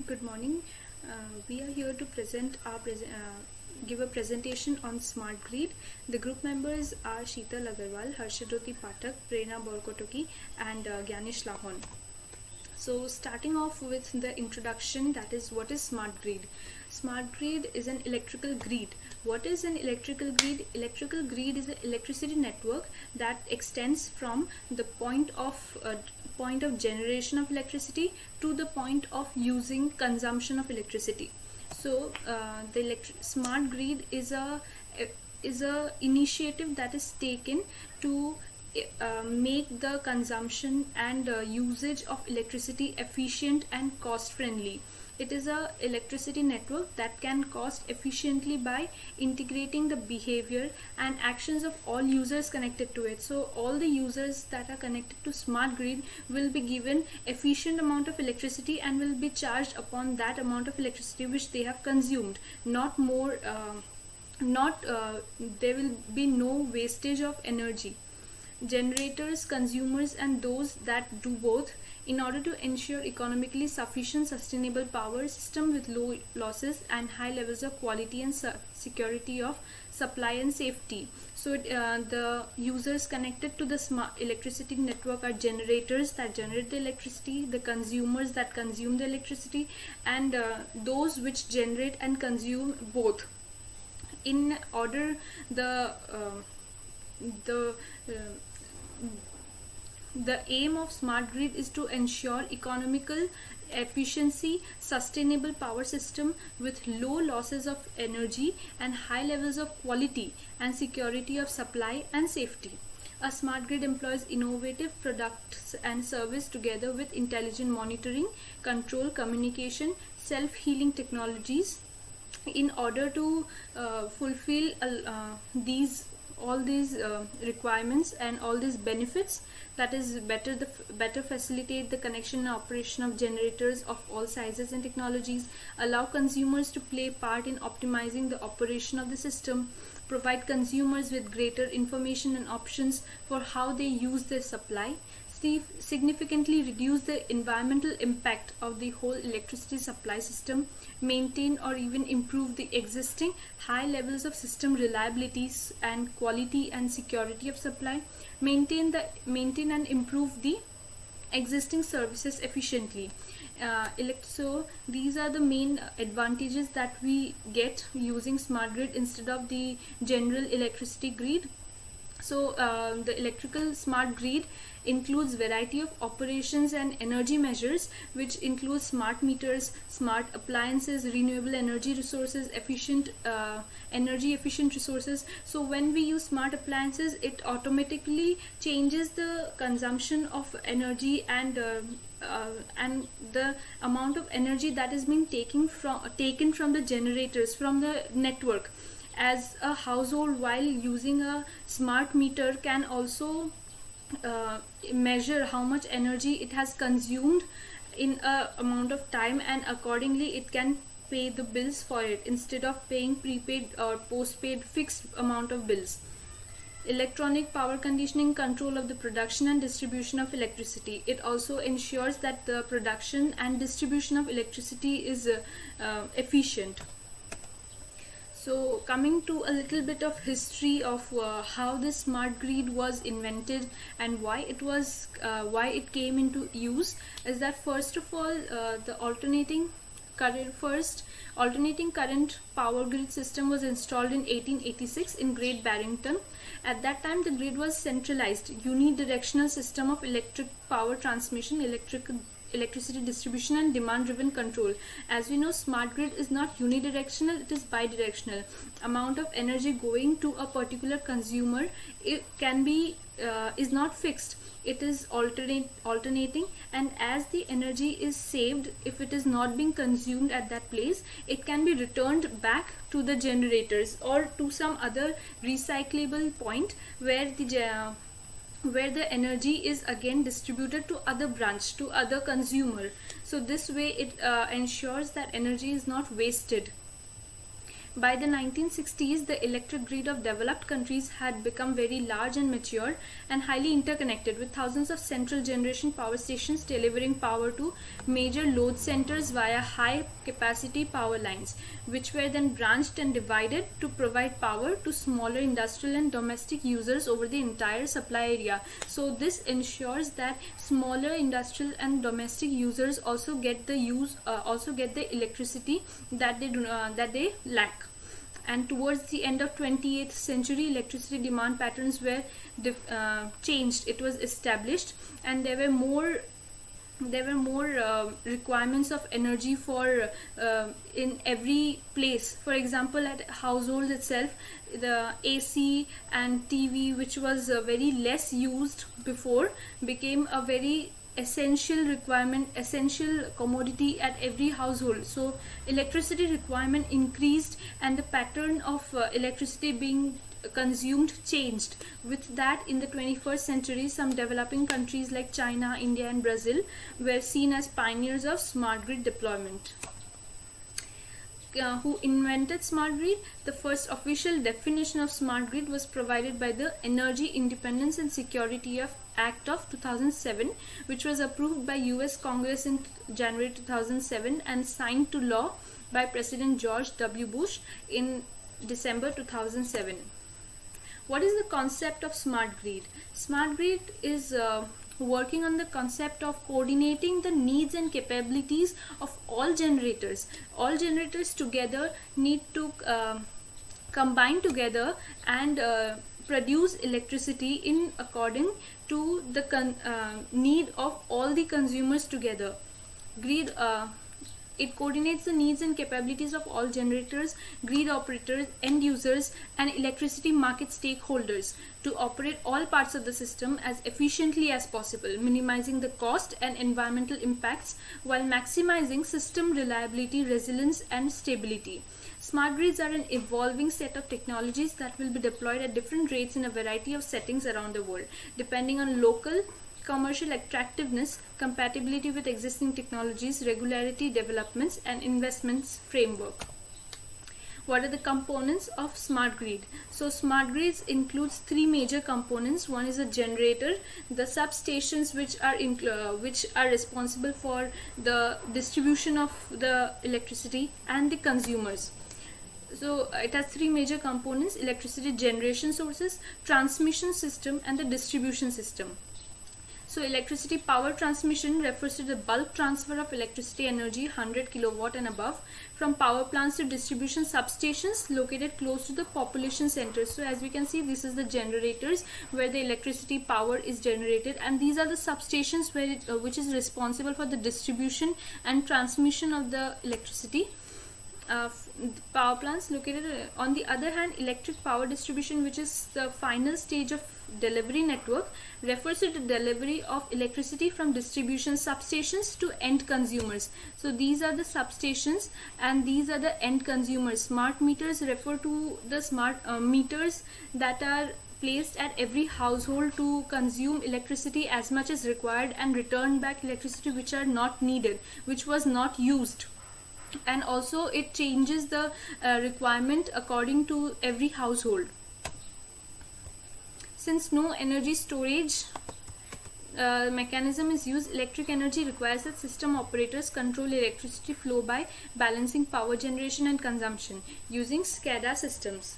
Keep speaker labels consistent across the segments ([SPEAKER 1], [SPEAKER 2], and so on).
[SPEAKER 1] Good morning. We are here to give a presentation on smart grid. The group members are Sheetal, Agarwal, Harshajyoti, Pathak, Prerona, Borkotoky, and Gyanish, Lahon. So starting off with the introduction, that is, what is smart grid? Smart grid is an electrical grid. What is an electrical grid? Electrical grid is an electricity network that extends from the point of generation of electricity to the point of using consumption of electricity. So the smart grid is a initiative that is taken to make the consumption and usage of electricity efficient and cost friendly. It is a electricity network that can cost efficiently by integrating the behavior and actions of all users connected to it. So all the users that are connected to smart grid will be given efficient amount of electricity and will be charged upon that amount of electricity which they have consumed, not more. There will be no wastage of energy. Generators, consumers, and those that do both, in order to ensure economically sufficient sustainable power system with low losses and high levels of quality and security of supply and safety. So the users connected to the smart electricity network are generators that generate the electricity, the consumers that consume the electricity, and those which generate and consume both. In order the aim of smart grid is to ensure economical efficiency, sustainable power system with low losses of energy and high levels of quality and security of supply and safety. A smart grid employs innovative products and service together with intelligent monitoring, control, communication, self-healing technologies in order to fulfill all these requirements and all these benefits. That is, better facilitate the connection and operation of generators of all sizes and technologies, allow consumers to play part in optimizing the operation of the system, provide consumers with greater information and options for how they use their supply, significantly reduce the environmental impact of the whole electricity supply system, maintain or even improve the existing high levels of system reliability and quality and security of supply, maintain and improve the existing services efficiently. So these are the main advantages that we get using smart grid instead of the general electricity grid. So the electrical smart grid includes variety of operations and energy measures, which includes smart meters, smart appliances, renewable energy resources, energy efficient resources. So when we use smart appliances, it automatically changes the consumption of energy and the amount of energy that is being taken from the generators, from the network. As a household, while using a smart meter, can also measure how much energy it has consumed in a amount of time, and accordingly it can pay the bills for it instead of paying prepaid or postpaid fixed amount of bills. Electronic power conditioning, control of the production and distribution of electricity. It also ensures that the production and distribution of electricity is efficient. So coming to a little bit of history of how this smart grid was invented and why it came into use, is that first of all, the alternating current power grid system was installed in 1886 in Great Barrington. At that time, the grid was centralized, unidirectional system of electric power transmission, electricity distribution and demand driven control. As we know, smart grid is not unidirectional, it is bidirectional. Amount of energy going to a particular consumer, it can be is not fixed, it is alternating, and as the energy is saved, if it is not being consumed at that place, it can be returned back to the generators or to some other recyclable point where the energy is again distributed to other branch, to other consumer. So this way it ensures that energy is not wasted. By the 1960s, the electric grid of developed countries had become very large and mature and highly interconnected, with thousands of central generation power stations delivering power to major load centers via high capacity power lines, which were then branched and divided to provide power to smaller industrial and domestic users over the entire supply area. So this ensures that smaller industrial and domestic users also get the electricity that they lack. And towards the end of 20th century, electricity demand patterns were changed. It was established, and there were more requirements of energy for in every place. For example, at households itself, the AC and TV, which was very less used before, became a very essential requirement, essential commodity at every household. So electricity requirement increased, and the pattern of electricity being consumed changed. With that, in the 21st century, some developing countries like China, India and Brazil were seen as pioneers of smart grid deployment. Who invented smart grid? The first official definition of smart grid was provided by the Energy Independence and Security Act of 2007, which was approved by US Congress in January 2007 and signed to law by President George W. Bush in December 2007. What is the concept of smart grid? Smart grid is working on the concept of coordinating the needs and capabilities of all generators. All generators together need to combine together and produce electricity in according to the need of all the consumers together. Grid it coordinates the needs and capabilities of all generators, grid operators, end users, and electricity market stakeholders to operate all parts of the system as efficiently as possible, minimizing the cost and environmental impacts while maximizing system reliability, resilience, and stability. Smart grids are an evolving set of technologies that will be deployed at different rates in a variety of settings around the world, depending on local commercial attractiveness, compatibility with existing technologies, regularity, developments, and investments framework. What are the components of smart grid? So smart grids includes three major components. One is a generator, the substations which are responsible for the distribution of the electricity, and the consumers. So it has three major components: electricity generation sources, transmission system, and the distribution system. So electricity power transmission refers to the bulk transfer of electricity energy 100 kilowatt and above from power plants to distribution substations located close to the population centers. So as we can see, this is the generators where the electricity power is generated, and these are the substations which is responsible for the distribution and transmission of the electricity. Power plants located on the other hand, electric power distribution, which is the final stage of delivery network, refers to the delivery of electricity from distribution substations to end consumers. So these are the substations and these are the end consumers. Smart meters refer to the smart meters that are placed at every household to consume electricity as much as required and return back electricity which are not needed, which was not used. And also it changes the requirement according to every household. Since no energy storage mechanism is used, electric energy requires that system operators control electricity flow by balancing power generation and consumption using SCADA systems.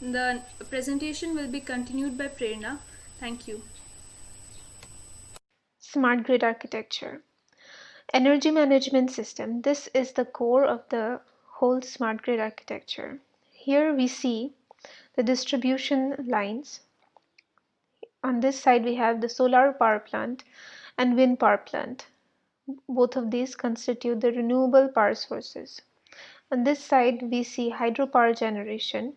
[SPEAKER 1] The presentation will be continued by Prerona. Thank you.
[SPEAKER 2] Smart grid architecture. Energy management system. This is the core of the whole smart grid architecture. Here we see the distribution lines. On this side we have the solar power plant and wind power plant. Both of these constitute the renewable power sources. On this side we see hydropower generation,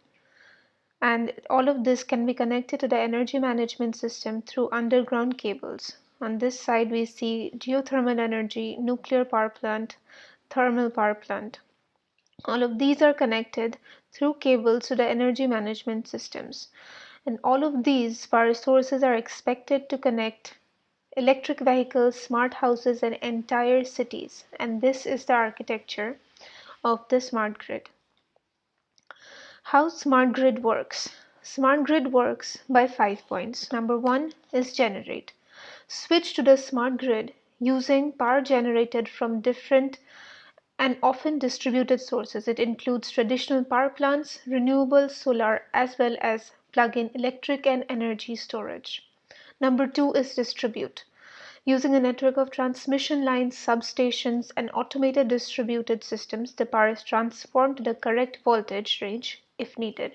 [SPEAKER 2] and all of this can be connected to the energy management system through underground cables. On this side we see geothermal energy, nuclear power plant, thermal power plant. All of these are connected through cables to the energy management systems. And all of these power sources are expected to connect electric vehicles, smart houses, and entire cities. And this is the architecture of the smart grid. How smart grid works. Smart grid works by 5 points. Number 1 is generate. Switch to the smart grid using power generated from different and often distributed sources. It includes traditional power plants, renewable solar, as well as plug-in electric and energy storage. Number 2 is distribute. Using a network of transmission lines, substations, and automated distributed systems, the power is transformed to the correct voltage range if needed.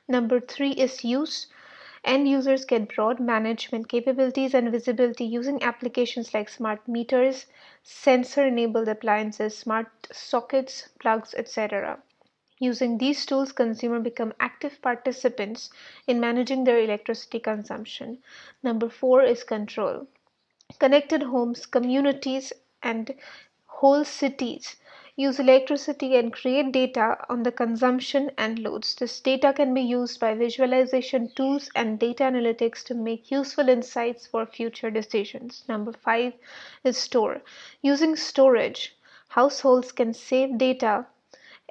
[SPEAKER 2] Number 3 is use. End users get broad management capabilities and visibility using applications like smart meters, sensor-enabled appliances, smart sockets, plugs, etc. Using these tools, consumers become active participants in managing their electricity consumption. Number 4 is control. Connected homes, communities, and whole cities use electricity and create data on the consumption and loads. This data can be used by visualization tools and data analytics to make useful insights for future decisions. Number 5 is store. Using storage, households can save data,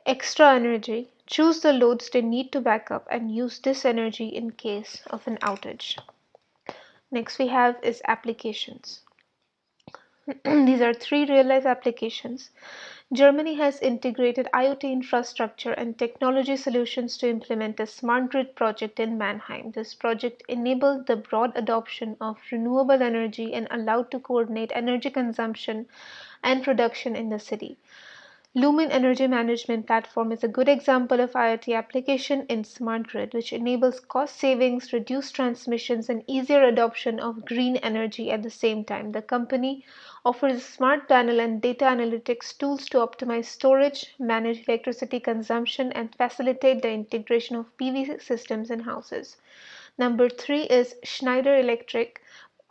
[SPEAKER 2] extra energy, choose the loads they need to back up, and use this energy in case of an outage. Next we have is applications. These are 3 real-life applications. Germany has integrated IoT infrastructure and technology solutions to implement a smart grid project in Mannheim. This project enabled the broad adoption of renewable energy and allowed to coordinate energy consumption and production in the city. Lumen Energy Management Platform is a good example of IoT application in smart grid, which enables cost savings, reduced transmissions, and easier adoption of green energy at the same time. The company offers a smart panel and data analytics tools to optimize storage, manage electricity consumption, and facilitate the integration of PV systems in houses. Number 3 is Schneider Electric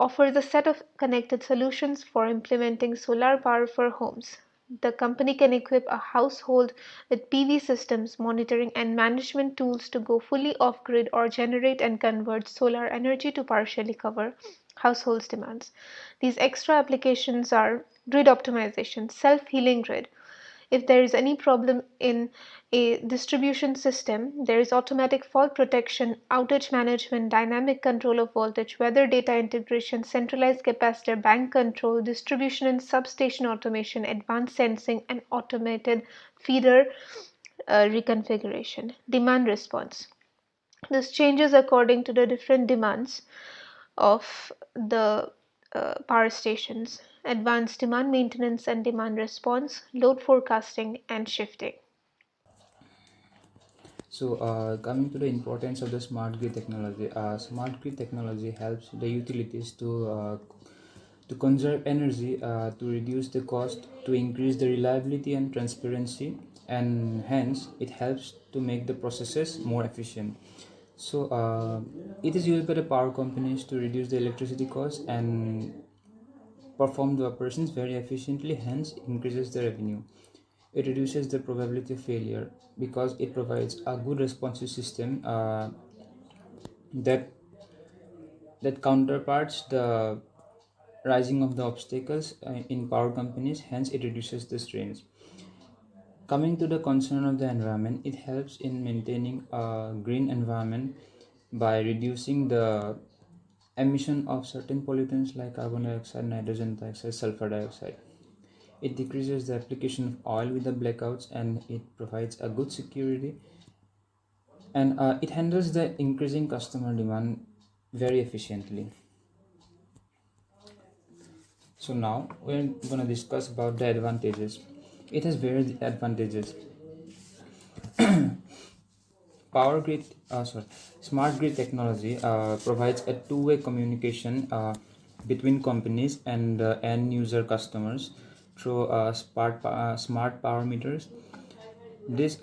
[SPEAKER 2] offers a set of connected solutions for implementing solar power for homes. The company can equip a household with PV systems, monitoring and management tools to go fully off-grid or generate and convert solar energy to partially cover households' demands. These extra applications are grid optimization, self-healing grid. If there is any problem in a distribution system, there is automatic fault protection, outage management, dynamic control of voltage, weather data integration, centralized capacitor, bank control, distribution and substation automation, advanced sensing, and automated feeder reconfiguration. Demand response. This changes according to the different demands of the power stations, advanced demand maintenance and demand response, load forecasting, and shifting.
[SPEAKER 3] So, coming to the importance of the smart grid technology helps the utilities to conserve energy, to reduce the cost, to increase the reliability and transparency, and hence it helps to make the processes more efficient. So, it is used by the power companies to reduce the electricity cost and perform the operations very efficiently, hence increases the revenue. It reduces the probability of failure because it provides a good responsive system that counterparts the rising of the obstacles in power companies, hence it reduces the strains. Coming to the concern of the environment, it helps in maintaining a green environment by reducing the emission of certain pollutants like carbon dioxide, nitrogen dioxide, sulfur dioxide. It decreases the application of oil with the blackouts, and it provides a good security, and it handles the increasing customer demand very efficiently. So now we're going to discuss about the advantages. It has various advantages. Power grid, smart grid technology provides a two-way communication between companies and end user customers through smart power meters. This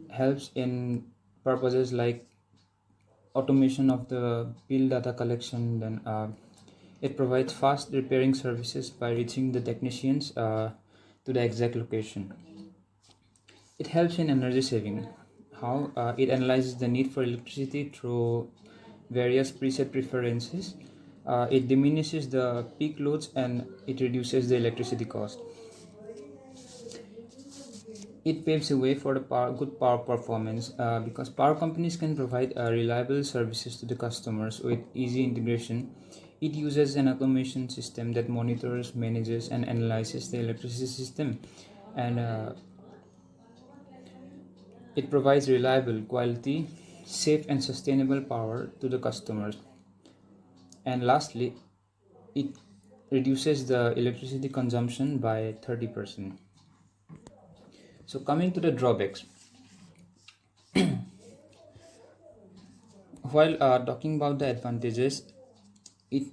[SPEAKER 3] helps in purposes like automation of the bill data collection. Then it provides fast repairing services by reaching the technicians to the exact location. It helps in energy saving. How it analyzes the need for electricity through various preset preferences. It diminishes the peak loads and it reduces the electricity cost. It paves the way for the good power performance because power companies can provide reliable services to the customers with easy integration. It uses an automation system that monitors, manages, and analyzes the electricity system, and it provides reliable, quality, safe, and sustainable power to the customers. And lastly, it reduces the electricity consumption by 30%. So, coming to the drawbacks, while talking about the advantages, it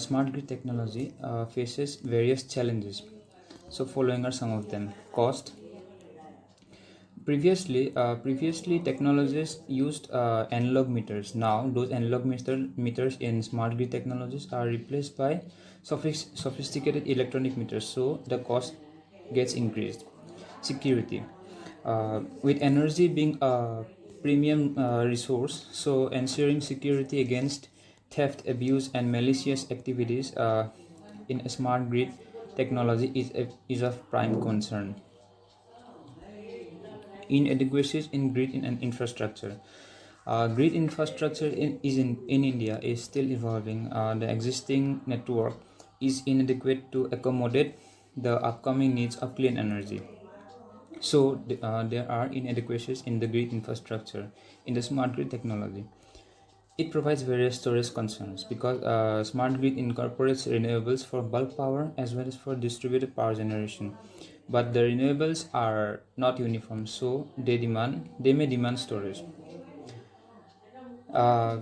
[SPEAKER 3] smart grid technology faces various challenges. So, following are some of them: cost. Previously, technologies used analog meters. Now, those analog meters in smart grid technologies are replaced by sophisticated electronic meters. So, the cost gets increased. Security, with energy being a premium resource, so ensuring security against theft, abuse, and malicious activities in a smart grid technology is of prime concern. Inadequacies in grid and infrastructure. Grid infrastructure in India is still evolving. The existing network is inadequate to accommodate the upcoming needs of clean energy. So there are inadequacies in the grid infrastructure in the smart grid technology. It provides various storage concerns because smart grid incorporates renewables for bulk power as well as for distributed power generation. But the renewables are not uniform, so they may demand storage.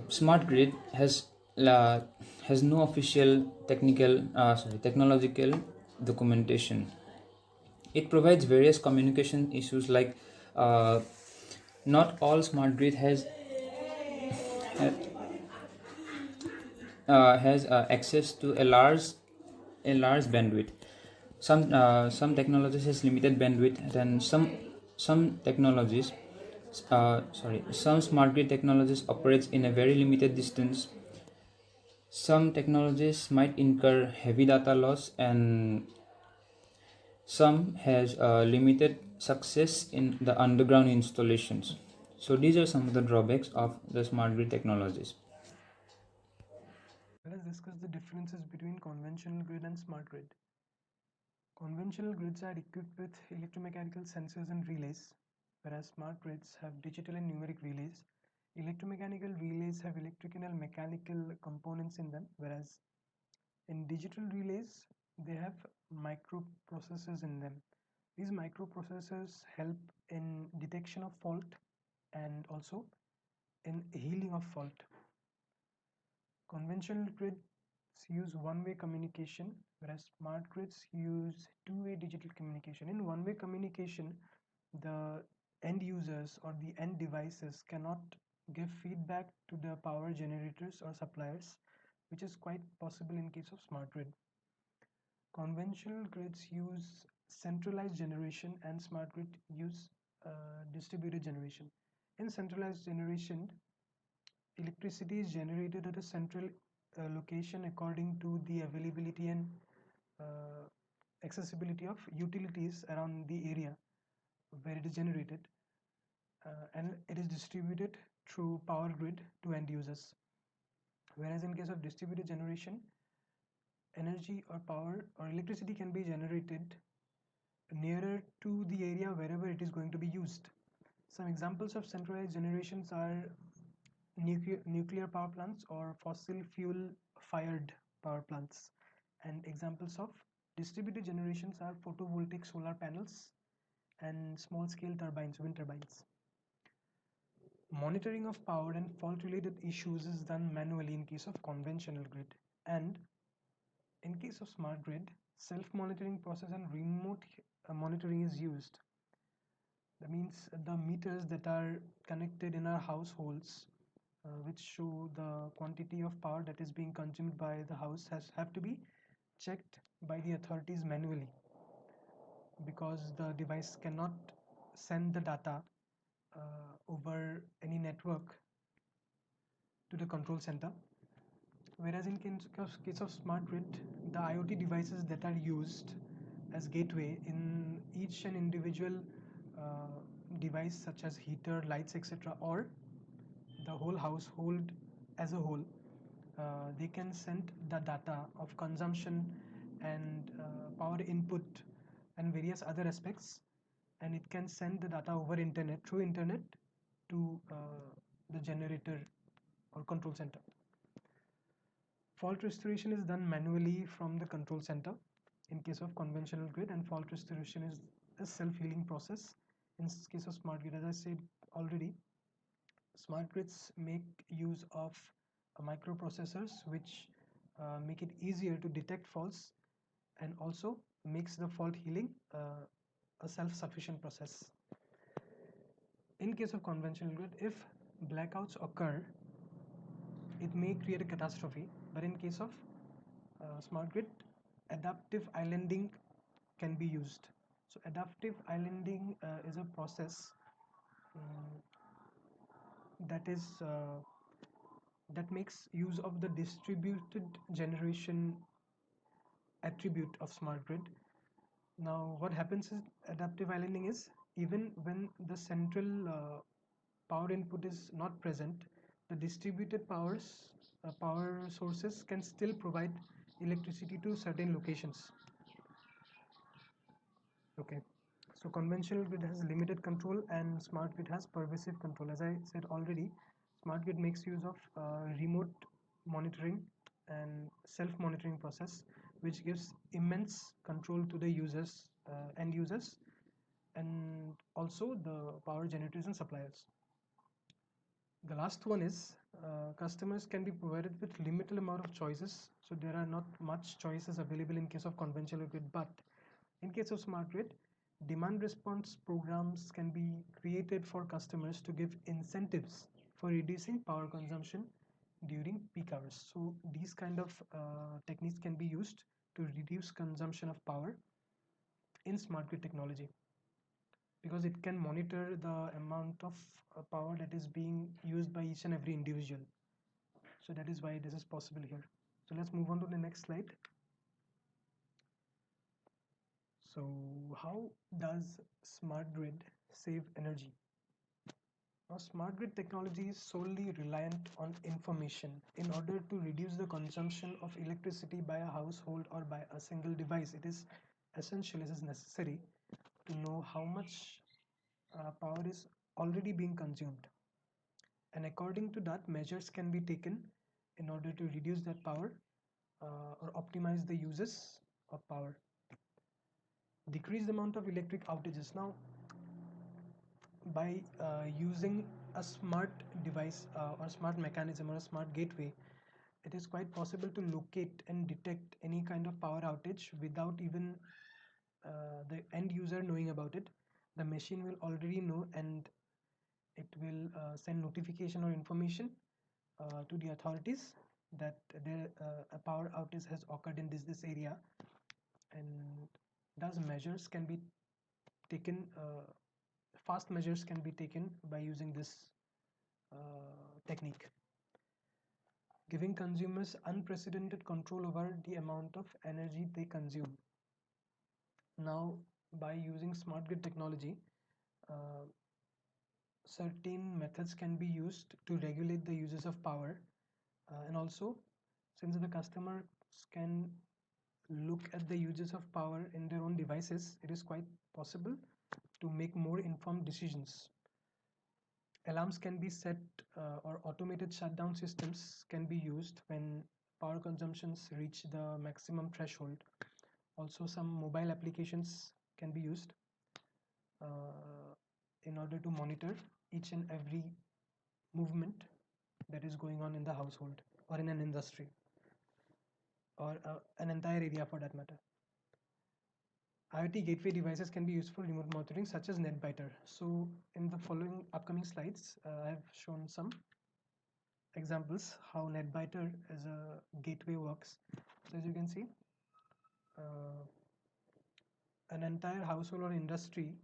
[SPEAKER 3] Smart grid uh, has no official technological documentation. It provides various communication issues like uh, not all smart grid has access to a large bandwidth. Some technologies has limited bandwidth, then some smart grid technologies operates in a very limited distance. Some technologies might incur heavy data loss, and some has limited success in the underground installations. So these are some of the drawbacks of the smart grid technologies.
[SPEAKER 4] Let us discuss the differences between conventional grid and smart grid. Conventional grids are equipped with electromechanical sensors and relays, whereas smart grids have digital and numeric relays. Electromechanical relays have electrical and mechanical components in them, whereas in digital relays, they have microprocessors in them. These microprocessors help in detection of fault and also in healing of fault. Conventional grids use one-way communication, whereas smart grids use two-way digital communication. In one-way communication, the end users or the end devices cannot give feedback to the power generators or suppliers, which is quite possible in case of smart grid. Conventional grids use centralized generation and smart grid use distributed generation. In centralized generation, electricity is generated at a central location according to the availability and uh, accessibility of utilities around the area where it is generated, and it is distributed through power grid to end users. Whereas in case of distributed generation, energy or power or electricity can be generated nearer to the area wherever it is going to be used. Some examples of centralized generations are nuclear power plants or fossil fuel fired power plants. And examples of distributed generations are photovoltaic solar panels and small scale turbines, wind turbines. Monitoring of power and fault related issues is done manually in case of conventional grid, and in case of smart grid, self monitoring process and remote monitoring is used. That means the meters that are connected in our households, which show the quantity of power that is being consumed by the house, have to be checked by the authorities manually, because the device cannot send the data over any network to the control center. Whereas in case of smart grid, the IoT devices that are used as gateway in each and individual device such as heater, lights, etc., or the whole household as a whole, they can send the data of consumption and power input and various other aspects, and it can send the data over internet, through internet, to the generator or control center. Fault restoration is done manually from the control center in case of conventional grid, and fault restoration is a self-healing process in case of smart grid. As I said already, smart grids make use of microprocessors which make it easier to detect faults, and also makes the fault healing a self-sufficient process. In case of conventional grid, if blackouts occur, it may create a catastrophe, but in case of smart grid, adaptive islanding can be used. So adaptive islanding is a process that is that makes use of the distributed generation attribute of smart grid. Now what happens is, adaptive islanding is, even when the central power input is not present, the distributed power sources can still provide electricity to certain locations. Okay, so conventional grid has limited control and smart grid has pervasive control. As I said already, smart grid makes use of remote monitoring and self-monitoring process, which gives immense control to the users, end users, and also the power generators and suppliers. The last one is, customers can be provided with limited amount of choices, so there are not much choices available in case of conventional grid, but in case of smart grid, demand response programs can be created for customers to give incentives for reducing power consumption during peak hours. So these kind of techniques can be used to reduce consumption of power in smart grid technology, because it can monitor the amount of power that is being used by each and every individual. So that is why this is possible here. So let's move on to the next slide. So how does smart grid save energy? Now, smart grid technology is solely reliant on information. In order to reduce the consumption of electricity by a household or by a single device, it is essential, it is necessary to know how much power is already being consumed. And according to that, measures can be taken in order to reduce that power or optimize the uses of power. Decrease the amount of electric outages. Now, by using a smart device or smart mechanism or a smart gateway, it is quite possible to locate and detect any kind of power outage without even the end user knowing about it. The machine will already know, and it will send notification or information to the authorities that there a power outage has occurred in this area, and thus measures can be taken, fast measures can be taken by using this technique, giving consumers unprecedented control over the amount of energy they consume. Now, by using smart grid technology, uh, certain methods can be used to regulate the uses of power, and also, since the customers can look at the uses of power in their own devices, it is quite possible to make more informed decisions. Alarms can be set, or automated shutdown systems can be used when power consumptions reach the maximum threshold. Also, some mobile applications can be used in order to monitor each and every movement that is going on in the household or in an industry or an entire area for that matter. IoT gateway devices can be used for remote monitoring, such as NetBiter. So in the following upcoming slides, I have shown some examples how NetBiter as a gateway works. So as you can see, an entire household or industry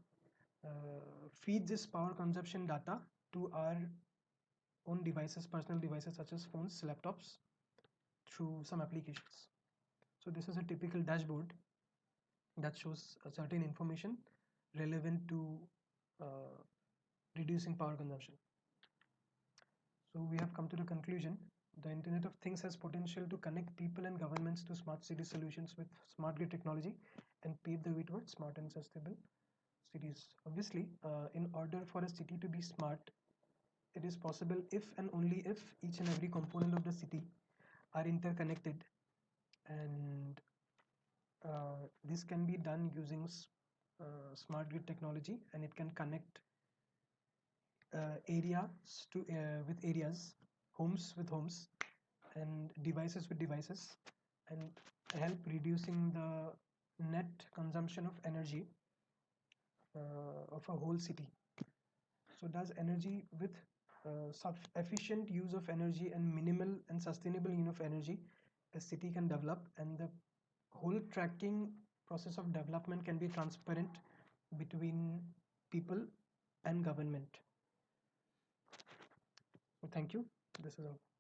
[SPEAKER 4] feeds this power consumption data to our own devices, personal devices such as phones, laptops, through some applications. So this is a typical dashboard that shows a certain information relevant to reducing power consumption. So we have come to the conclusion. The Internet of Things has potential to connect people and governments to smart city solutions with smart grid technology and pave the way towards smart and sustainable cities. Obviously, in order for a city to be smart, it is possible if and only if each and every component of the city are interconnected, and this can be done using smart grid technology, and it can connect areas to with areas, homes with homes, and devices with devices, and help reducing the net consumption of energy of a whole city. So does energy with efficient use of energy and minimal and sustainable use of energy, a city can develop, and the whole tracking process of development can be transparent between people and government. So thank you. This is all.